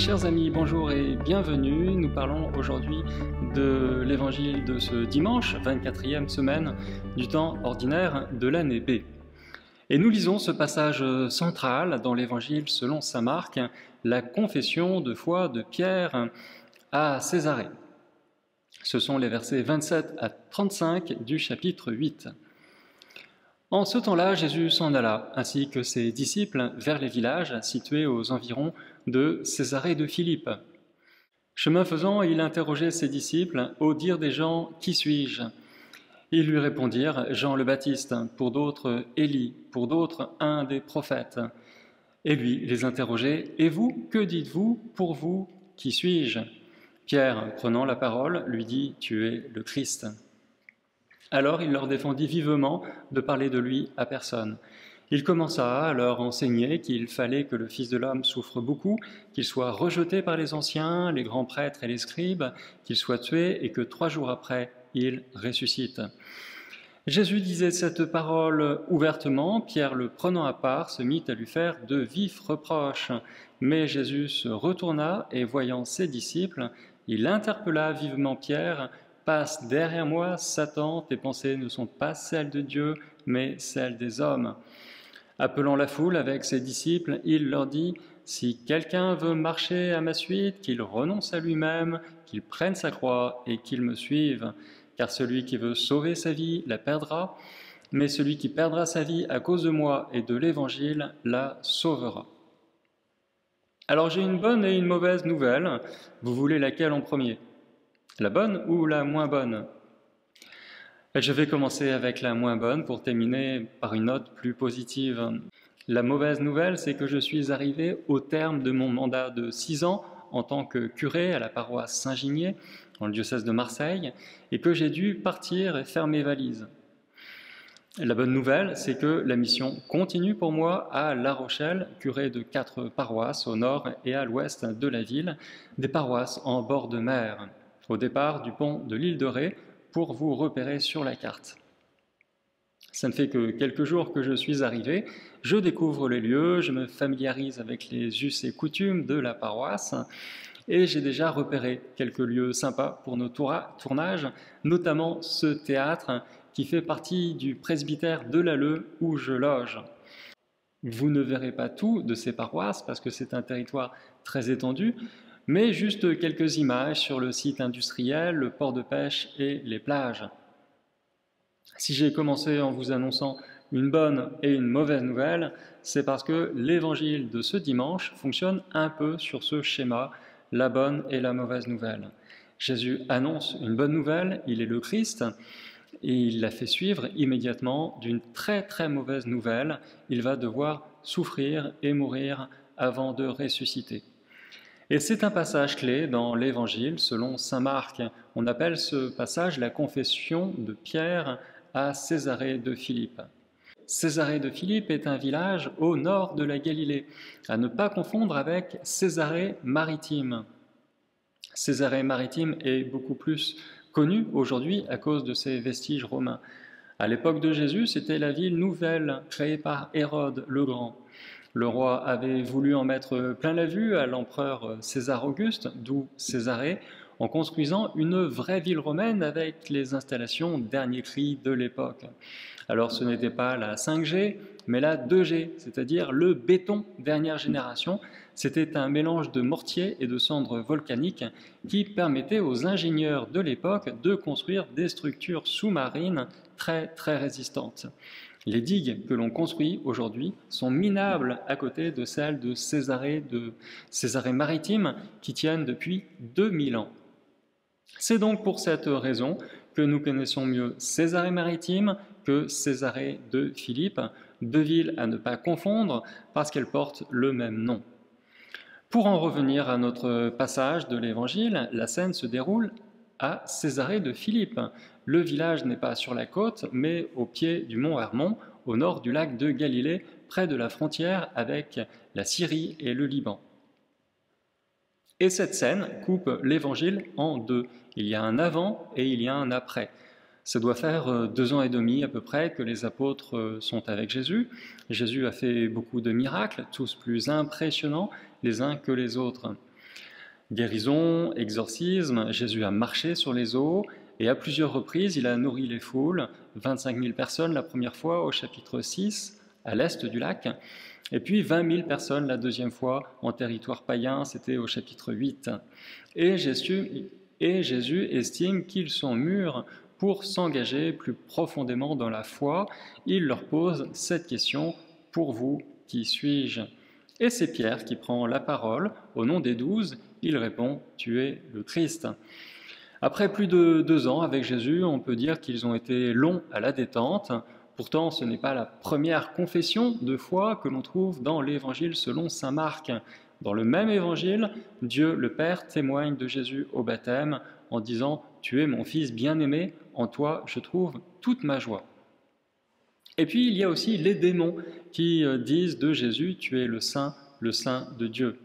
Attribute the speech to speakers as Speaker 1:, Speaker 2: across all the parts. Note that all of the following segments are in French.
Speaker 1: Chers amis, bonjour et bienvenue. Nous parlons aujourd'hui de l'évangile de ce dimanche, 24e semaine du temps ordinaire de l'année B. Et nous lisons ce passage central dans l'évangile selon saint Marc, la confession de foi de Pierre à Césarée. Ce sont les versets 27 à 35 du chapitre 8. En ce temps-là, Jésus s'en alla, ainsi que ses disciples, vers les villages situés aux environs de Césarée de Philippe. Chemin faisant, il interrogeait ses disciples au dire des gens « Qui suis-je » Ils lui répondirent « Jean le Baptiste, pour d'autres Élie, pour d'autres un des prophètes. » Et lui les interrogeait « Et vous, que dites-vous pour vous, qui suis-je » Pierre, prenant la parole, lui dit « Tu es le Christ. » Alors il leur défendit vivement de parler de lui à personne. Il commença à leur enseigner qu'il fallait que le Fils de l'homme souffre beaucoup, qu'il soit rejeté par les anciens, les grands prêtres et les scribes, qu'il soit tué et que 3 jours après, il ressuscite. Jésus disait cette parole ouvertement, Pierre le prenant à part se mit à lui faire de vifs reproches. Mais Jésus se retourna et voyant ses disciples, il interpella vivement Pierre, « Passe derrière moi, Satan, tes pensées ne sont pas celles de Dieu, mais celles des hommes. » Appelant la foule avec ses disciples, il leur dit, « Si quelqu'un veut marcher à ma suite, qu'il renonce à lui-même, qu'il prenne sa croix et qu'il me suive. Car celui qui veut sauver sa vie la perdra, mais celui qui perdra sa vie à cause de moi et de l'Évangile la sauvera. » Alors j'ai une bonne et une mauvaise nouvelle. Vous voulez laquelle en premier ? La bonne ou la moins bonne ? Je vais commencer avec la moins bonne pour terminer par une note plus positive. La mauvaise nouvelle, c'est que je suis arrivé au terme de mon mandat de 6 ans en tant que curé à la paroisse Saint-Ginier, dans le diocèse de Marseille, et que j'ai dû partir et faire mes valises. La bonne nouvelle, c'est que la mission continue pour moi à La Rochelle, curé de 4 paroisses au nord et à l'ouest de la ville, des paroisses en bord de mer, au départ du pont de l'île de Ré, pour vous repérer sur la carte. Ça ne fait que quelques jours que je suis arrivé, je découvre les lieux, je me familiarise avec les us et coutumes de la paroisse, et j'ai déjà repéré quelques lieux sympas pour nos tournages, notamment ce théâtre qui fait partie du presbytère de l'Alleu où je loge. Vous ne verrez pas tout de ces paroisses parce que c'est un territoire très étendu, mais juste quelques images sur le site industriel, le port de pêche et les plages. Si j'ai commencé en vous annonçant une bonne et une mauvaise nouvelle, c'est parce que l'évangile de ce dimanche fonctionne un peu sur ce schéma, la bonne et la mauvaise nouvelle. Jésus annonce une bonne nouvelle, il est le Christ, et il la fait suivre immédiatement d'une très très mauvaise nouvelle, il va devoir souffrir et mourir avant de ressusciter. Et c'est un passage clé dans l'Évangile, selon saint Marc. On appelle ce passage la confession de Pierre à Césarée de Philippe. Césarée de Philippe est un village au nord de la Galilée, à ne pas confondre avec Césarée maritime. Césarée maritime est beaucoup plus connue aujourd'hui à cause de ses vestiges romains. À l'époque de Jésus, c'était la ville nouvelle créée par Hérode le Grand. Le roi avait voulu en mettre plein la vue à l'empereur César Auguste, d'où Césarée, en construisant une vraie ville romaine avec les installations dernier cri de l'époque. Alors ce n'était pas la 5G, mais la 2G, c'est-à-dire le béton dernière génération. C'était un mélange de mortier et de cendres volcaniques qui permettait aux ingénieurs de l'époque de construire des structures sous-marines très très résistantes. Les digues que l'on construit aujourd'hui sont minables à côté de celles de Césarée maritime qui tiennent depuis 2000 ans. C'est donc pour cette raison que nous connaissons mieux Césarée maritime que Césarée de Philippe, 2 villes à ne pas confondre parce qu'elles portent le même nom. Pour en revenir à notre passage de l'Évangile, la scène se déroule à Césarée de Philippe. Le village n'est pas sur la côte, mais au pied du mont Hermon, au nord du lac de Galilée, près de la frontière avec la Syrie et le Liban. Et cette scène coupe l'Évangile en 2. Il y a un avant et il y a un après. Ça doit faire 2 ans et demi à peu près que les apôtres sont avec Jésus. Jésus a fait beaucoup de miracles, tous plus impressionnants les uns que les autres. Guérison, exorcisme, Jésus a marché sur les eaux et à plusieurs reprises il a nourri les foules, 25 000 personnes la première fois au chapitre 6 à l'est du lac, et puis 20 000 personnes la deuxième fois en territoire païen, c'était au chapitre 8. Et Jésus estime qu'ils sont mûrs pour s'engager plus profondément dans la foi. Il leur pose cette question: pour vous, qui suis-je? Et c'est Pierre qui prend la parole au nom des 12. Il répond: tu es le Christ. Après plus de 2 ans avec Jésus, on peut dire qu'ils ont été longs à la détente. Pourtant, ce n'est pas la première confession de foi que l'on trouve dans l'Évangile selon saint Marc. Dans le même Évangile, Dieu le Père témoigne de Jésus au baptême en disant « Tu es mon Fils bien-aimé, en toi je trouve toute ma joie ». Et puis il y a aussi les démons qui disent de Jésus « Tu es le Saint de Dieu ».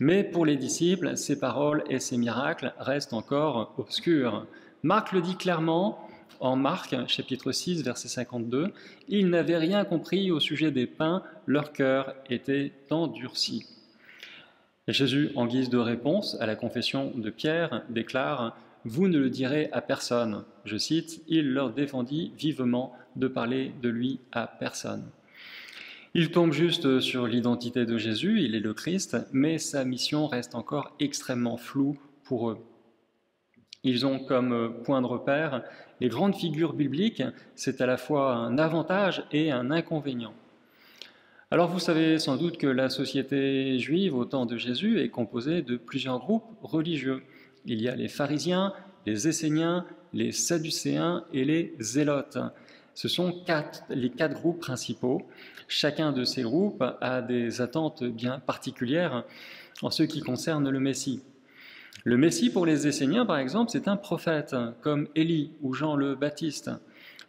Speaker 1: Mais pour les disciples, ces paroles et ces miracles restent encore obscurs. Marc le dit clairement, en Marc, chapitre 6, verset 52, « Ils n'avaient rien compris au sujet des pains, leur cœur était endurci. » Et Jésus, en guise de réponse à la confession de Pierre, déclare « Vous ne le direz à personne. » Je cite, « Il leur défendit vivement de parler de lui à personne. » Il tombe juste sur l'identité de Jésus, il est le Christ, mais sa mission reste encore extrêmement floue pour eux. Ils ont comme point de repère les grandes figures bibliques, c'est à la fois un avantage et un inconvénient. Alors vous savez sans doute que la société juive au temps de Jésus est composée de plusieurs groupes religieux. Il y a les pharisiens, les esséniens, les sadducéens et les zélotes. Ce sont les 4 groupes principaux. Chacun de ces groupes a des attentes bien particulières en ce qui concerne le Messie. Le Messie pour les Esséniens, par exemple, c'est un prophète, comme Élie ou Jean le Baptiste.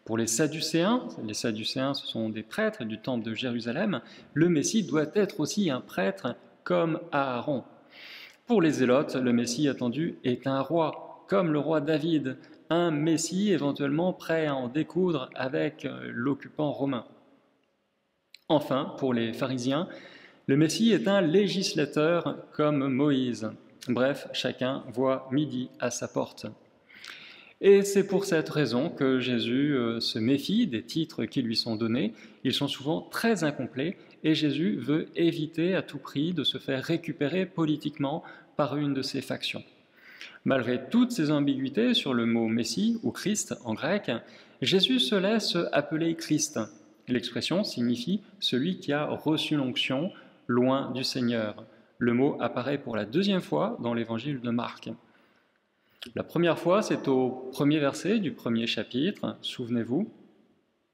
Speaker 1: Pour les Sadducéens, ce sont des prêtres du temple de Jérusalem, le Messie doit être aussi un prêtre comme Aaron. Pour les Zélotes, le Messie attendu est un roi, comme le roi David, un Messie éventuellement prêt à en découdre avec l'occupant romain. Enfin, pour les pharisiens, le Messie est un législateur comme Moïse. Bref, chacun voit midi à sa porte. Et c'est pour cette raison que Jésus se méfie des titres qui lui sont donnés. Ils sont souvent très incomplets et Jésus veut éviter à tout prix de se faire récupérer politiquement par une de ces factions. Malgré toutes ces ambiguïtés sur le mot Messie ou Christ en grec, Jésus se laisse appeler Christ. L'expression signifie « celui qui a reçu l'onction loin du Seigneur ». Le mot apparaît pour la 2e fois dans l'évangile de Marc. La première fois, c'est au 1er verset du 1er chapitre, souvenez-vous.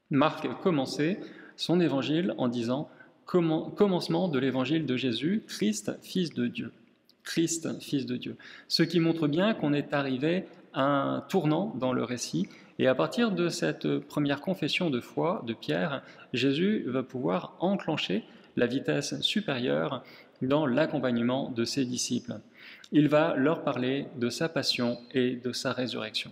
Speaker 1: Marc commençait son évangile en disant « Commencement de l'évangile de Jésus, Christ, Fils de Dieu ». Christ, Fils de Dieu. Ce qui montre bien qu'on est arrivé à un tournant dans le récit. Et à partir de cette première confession de foi de Pierre, Jésus va pouvoir enclencher la vitesse supérieure dans l'accompagnement de ses disciples. Il va leur parler de sa passion et de sa résurrection.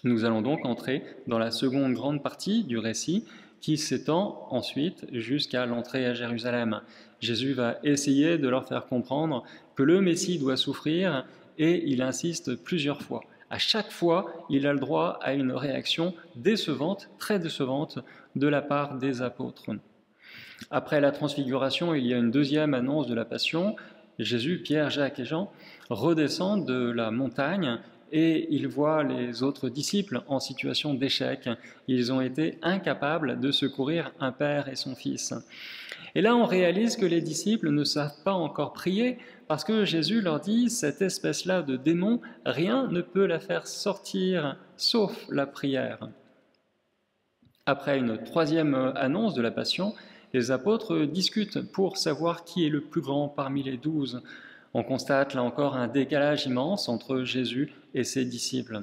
Speaker 1: Nous allons donc entrer dans la seconde grande partie du récit qui s'étend ensuite jusqu'à l'entrée à Jérusalem. Jésus va essayer de leur faire comprendre que le Messie doit souffrir et il insiste plusieurs fois. À chaque fois, il a le droit à une réaction décevante, très décevante, de la part des apôtres. Après la transfiguration, il y a une deuxième annonce de la passion. Jésus, Pierre, Jacques et Jean redescendent de la montagne et ils voient les autres disciples en situation d'échec. Ils ont été incapables de secourir un père et son fils. Et là, on réalise que les disciples ne savent pas encore prier parce que Jésus leur dit « Cette espèce-là de démon, rien ne peut la faire sortir sauf la prière ». Après une troisième annonce de la passion, les apôtres discutent pour savoir qui est le plus grand parmi les 12. On constate là encore un décalage immense entre Jésus et ses disciples.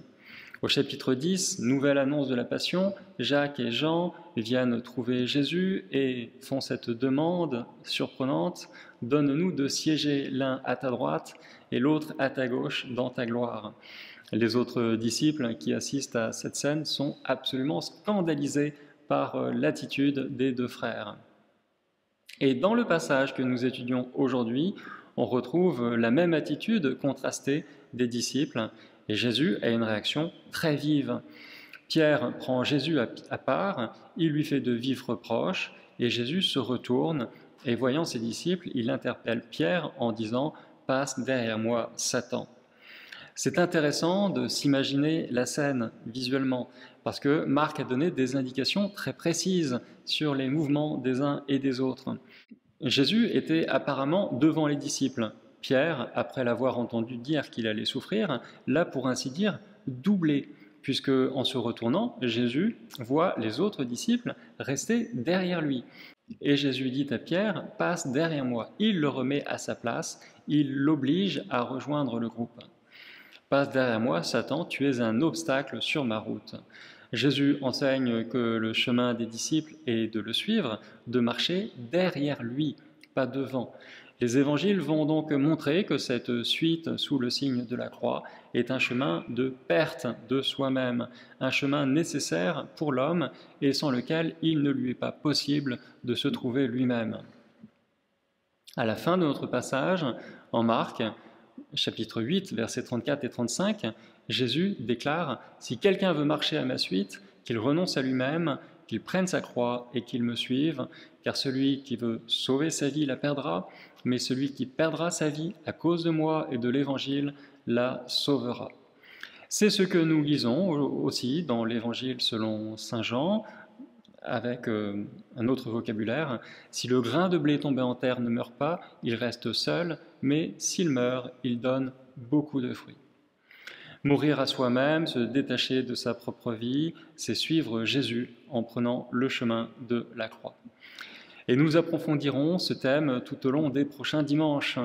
Speaker 1: Au chapitre 10, nouvelle annonce de la Passion, Jacques et Jean viennent trouver Jésus et font cette demande surprenante « Donne-nous de siéger l'un à ta droite et l'autre à ta gauche dans ta gloire ». Les autres disciples qui assistent à cette scène sont absolument scandalisés par l'attitude des 2 frères. Et dans le passage que nous étudions aujourd'hui, on retrouve la même attitude contrastée des disciples, et Jésus a une réaction très vive. Pierre prend Jésus à part, il lui fait de vifs reproches, et Jésus se retourne, et voyant ses disciples, il interpelle Pierre en disant « Passe derrière moi, Satan ». C'est intéressant de s'imaginer la scène visuellement, parce que Marc a donné des indications très précises sur les mouvements des uns et des autres. Jésus était apparemment devant les disciples. Pierre, après l'avoir entendu dire qu'il allait souffrir, l'a pour ainsi dire doublé, puisque en se retournant, Jésus voit les autres disciples rester derrière lui. Et Jésus dit à Pierre, « Passe derrière moi ». Il le remet à sa place, il l'oblige à rejoindre le groupe. « Passe derrière moi, Satan, tu es un obstacle sur ma route ». Jésus enseigne que le chemin des disciples est de le suivre, de marcher derrière lui, pas devant. Les évangiles vont donc montrer que cette suite sous le signe de la croix est un chemin de perte de soi-même, un chemin nécessaire pour l'homme et sans lequel il ne lui est pas possible de se trouver lui-même. À la fin de notre passage, en Marc, chapitre 8, versets 34 et 35, Jésus déclare « Si quelqu'un veut marcher à ma suite, qu'il renonce à lui-même, qu'il prenne sa croix et qu'il me suive, car celui qui veut sauver sa vie la perdra, mais celui qui perdra sa vie à cause de moi et de l'Évangile la sauvera. » C'est ce que nous lisons aussi dans l'Évangile selon saint Jean, avec un autre vocabulaire. « Si le grain de blé tombé en terre ne meurt pas, il reste seul, mais s'il meurt, il donne beaucoup de fruits. » Mourir à soi-même, se détacher de sa propre vie, c'est suivre Jésus en prenant le chemin de la croix. Et nous approfondirons ce thème tout au long des prochains dimanches.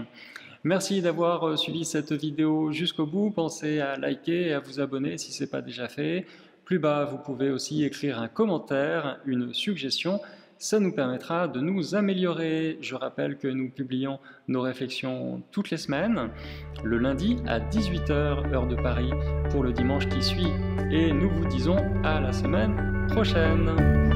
Speaker 1: Merci d'avoir suivi cette vidéo jusqu'au bout. Pensez à liker et à vous abonner si ce n'est pas déjà fait. Plus bas, vous pouvez aussi écrire un commentaire, une suggestion. Ça nous permettra de nous améliorer. Je rappelle que nous publions nos réflexions toutes les semaines, le lundi à 18h, heure de Paris, pour le dimanche qui suit. Et nous vous disons à la semaine prochaine.